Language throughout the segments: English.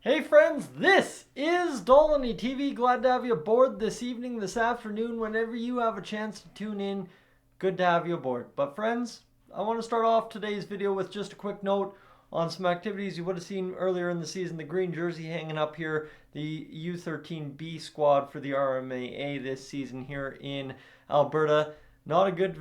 Hey friends, this is Dolany TV. Glad to have you aboard this evening, this afternoon, whenever you have a chance to tune in. Good to have you aboard. But friends, I want to start off today's video with just a quick note on some activities you would have seen earlier in the season. The green jersey hanging up here, the U13B squad for the RMAA this season here in Alberta. Not a good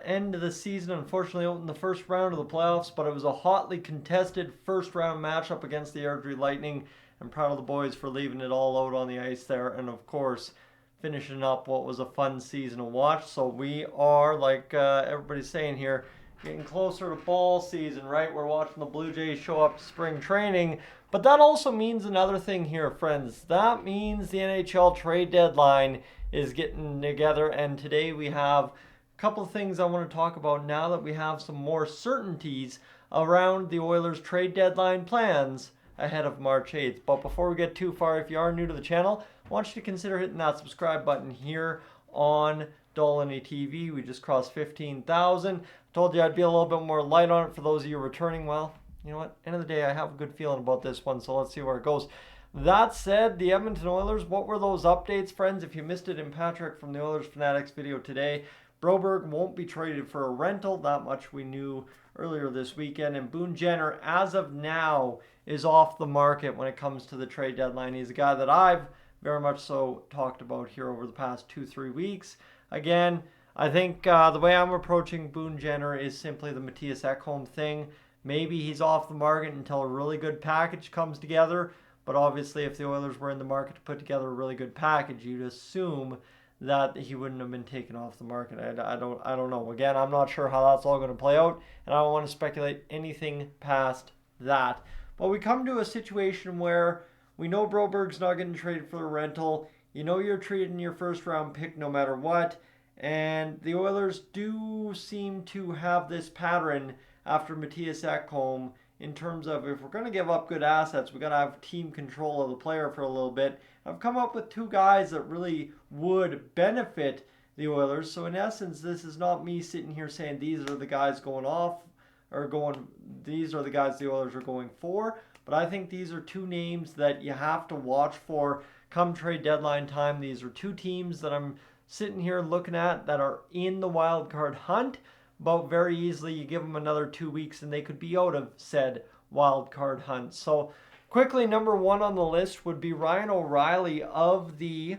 end of the season, unfortunately, out in the first round of the playoffs, but it was a hotly contested first round matchup against the Airdrie Lightning. I'm proud of the boys for leaving it all out on the ice there, and of course, finishing up what was a fun season to watch. So we are, like everybody's saying here, getting closer to fall season, right? We're watching the Blue Jays show up to spring training, but that also means another thing here, friends. That means the NHL trade deadline is getting together, and today we have a couple of things I want to talk about now that we have some more certainties around the Oilers trade deadline plans ahead of March 8th. But before we get too far, if you are new to the channel, I want you to consider hitting that subscribe button here on Dolany TV. We just crossed 15,000. Told you I'd be a little bit more light on it for those of you returning. Well, you know what? End of the day, I have a good feeling about this one, so let's see where it goes. That said, the Edmonton Oilers, what were those updates, friends? If you missed it in Patrick from the Oilers Fanatics video today, Broberg won't be traded for a rental. That much we knew earlier this weekend. And Boone Jenner, as of now, is off the market when it comes to the trade deadline. He's a guy that I've very much so talked about here over the past 2-3 weeks. Again, I think the way I'm approaching Boone Jenner is simply the Mattias Ekholm thing. Maybe he's off the market until a really good package comes together. But obviously, if the Oilers were in the market to put together a really good package, you'd assume that he wouldn't have been taken off the market. I don't know. Again, I'm not sure how that's all going to play out, and I don't want to speculate anything past that. But we come to a situation where we know Broberg's not getting traded for a rental. You know you're trading your first round pick no matter what. And the Oilers do seem to have this pattern after Mattias Ekholm in terms of, if we're going to give up good assets, we got to have team control of the player for a little bit. I've come up with two guys that really would benefit the Oilers. So in essence, this is not me sitting here saying these are the guys going off or these are the guys the Oilers are going for. But I think these are two names that you have to watch for come trade deadline time. These are two teams that I'm sitting here looking at that are in the wild card hunt. But very easily you give them another 2 weeks and they could be out of said wild card hunt. So quickly, number one on the list would be Ryan O'Reilly of the,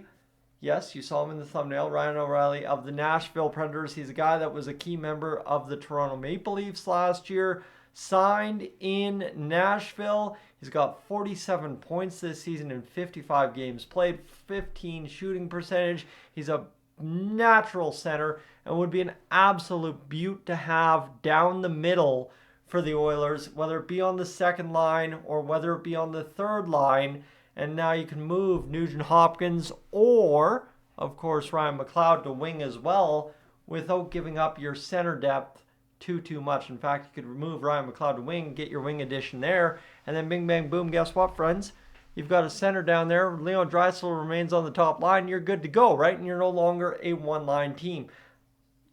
yes, you saw him in the thumbnail, Ryan O'Reilly of the Nashville Predators. He's a guy that was a key member of the Toronto Maple Leafs last year, signed in Nashville. He's got 47 points this season in 55 games played, 15 shooting percentage. He's a natural center and would be an absolute beaut to have down the middle for the Oilers, whether it be on the second line or whether it be on the third line. And now you can move Nugent Hopkins or, of course, Ryan McLeod to wing as well without giving up your center depth too much. In fact, you could remove Ryan McLeod to wing, get your wing addition there, and then bing, bang, boom, guess what, friends? You've got a center down there. Leon Draisaitl remains on the top line. You're good to go, right? And you're no longer a one-line team.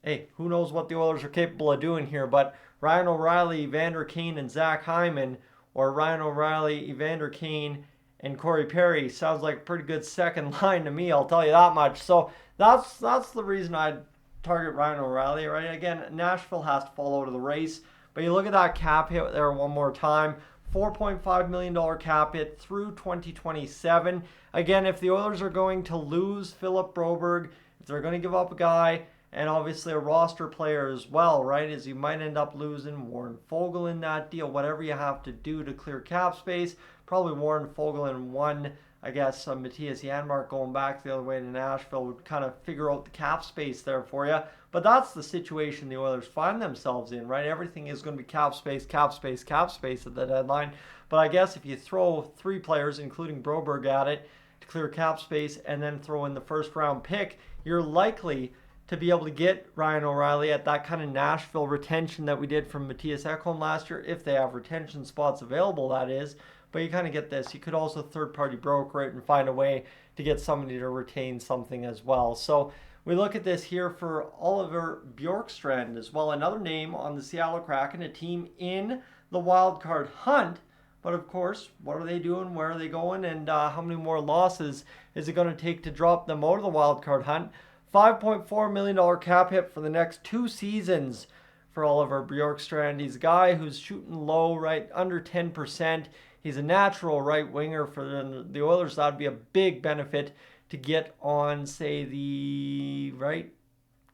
Hey, who knows what the Oilers are capable of doing here, but Ryan O'Reilly, Evander Kane, and Zach Hyman, or Ryan O'Reilly, Evander Kane, and Corey Perry sounds like a pretty good second line to me, I'll tell you that much. So that's the reason I'd target Ryan O'Reilly, right? Again, Nashville has to fall out of the race, but you look at that cap hit there one more time. $4.5 million cap hit through 2027. Again, if the Oilers are going to lose Philip Broberg, if they're going to give up a guy, and obviously a roster player as well, right, is you might end up losing Warren Foegele in that deal, whatever you have to do to clear cap space. Probably Warren Foegele and one, I guess, Matthias Janmark going back the other way to Nashville would kind of figure out the cap space there for you. But that's the situation the Oilers find themselves in, right? Everything is going to be cap space, cap space, cap space at the deadline. But I guess if you throw three players, including Broberg, at it to clear cap space and then throw in the first round pick, you're likely to be able to get Ryan O'Reilly at that kind of Nashville retention that we did from Mattias Ekholm last year, if they have retention spots available, that is. But you kind of get this. You could also third-party broker it and find a way to get somebody to retain something as well. So we look at this here for Oliver Bjorkstrand as well, another name on the Seattle Kraken, a team in the wild card hunt. But of course, what are they doing? Where are they going? And how many more losses is it going to take to drop them out of the wild card hunt? $5.4 million cap hit for the next 2 seasons for Oliver Bjorkstrand. He's a guy who's shooting low, right under 10%. He's a natural right winger for the Oilers. That'd be a big benefit to get on, say,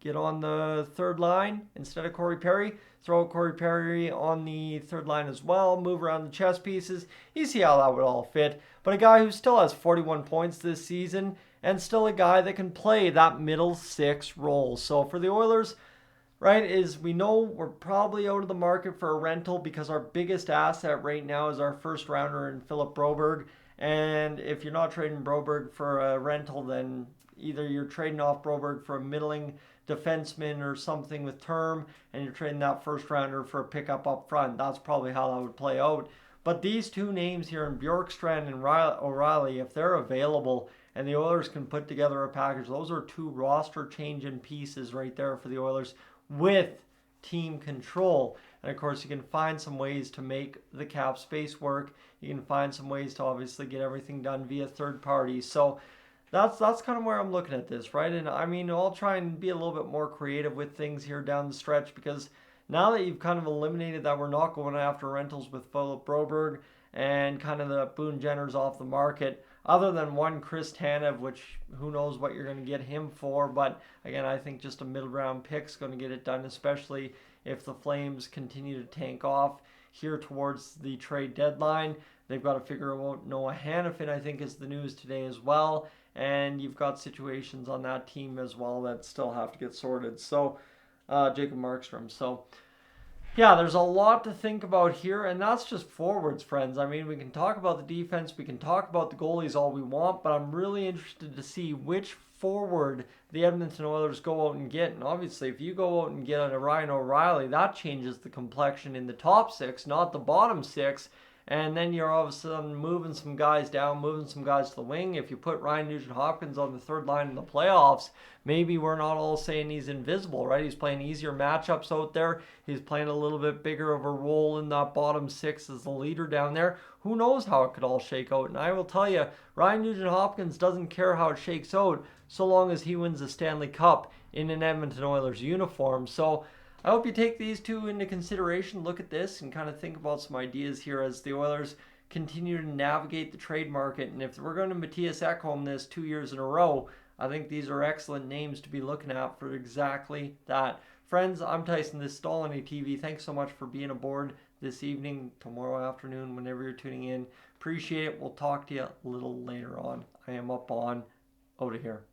get on the third line instead of Corey Perry. Throw Corey Perry on the third line as well. Move around the chess pieces. You see how that would all fit. But a guy who still has 41 points this season and still a guy that can play that middle six role. So for the Oilers, right, is we know we're probably out of the market for a rental because our biggest asset right now is our first rounder in Philip Broberg. And if you're not trading Broberg for a rental, then either you're trading off Broberg for a middling defenseman or something with term, and you're trading that first rounder for a pickup up front. That's probably how that would play out. But these two names here in Bjorkstrand and O'Reilly, if they're available and the Oilers can put together a package, those are 2 roster changing pieces right there for the Oilers with team control. And of course, you can find some ways to make the cap space work. You can find some ways to obviously get everything done via third parties. So that's kind of where I'm looking at this, right? And I mean, I'll try and be a little bit more creative with things here down the stretch, because now that you've kind of eliminated that we're not going after rentals with Philip Broberg and kind of the Boone Jenners off the market, other than one Chris Tanev, which who knows what you're going to get him for. But again, I think just a middle round pick's going to get it done, especially if the Flames continue to tank off here towards the trade deadline. They've got to figure out Noah Hannafin, I think, is the news today as well. And you've got situations on that team as well that still have to get sorted. So, Jacob Markstrom. So, yeah, there's a lot to think about here, and that's just forwards, friends. I mean, we can talk about the defense, we can talk about the goalies all we want, but I'm really interested to see which forward the Edmonton Oilers go out and get. And obviously, if you go out and get a Ryan O'Reilly, that changes the complexion in the top 6, not the bottom 6. And then you're all of a sudden moving some guys down, moving some guys to the wing. If you put Ryan Nugent-Hopkins on the third line in the playoffs, maybe we're not all saying he's invisible, right? He's playing easier matchups out there. He's playing a little bit bigger of a role in that bottom 6 as the leader down there. Who knows how it could all shake out? And I will tell you, Ryan Nugent-Hopkins doesn't care how it shakes out so long as he wins the Stanley Cup in an Edmonton Oilers uniform. So I hope you take these 2 into consideration, look at this, and kind of think about some ideas here as the Oilers continue to navigate the trade market. And if we're going to Matthias Ekholm this 2 years in a row, I think these are excellent names to be looking at for exactly that. Friends, I'm Tyson. This is Dolany TV. Thanks so much for being aboard this evening, tomorrow afternoon, whenever you're tuning in. Appreciate it. We'll talk to you a little later on. I am up on out of here.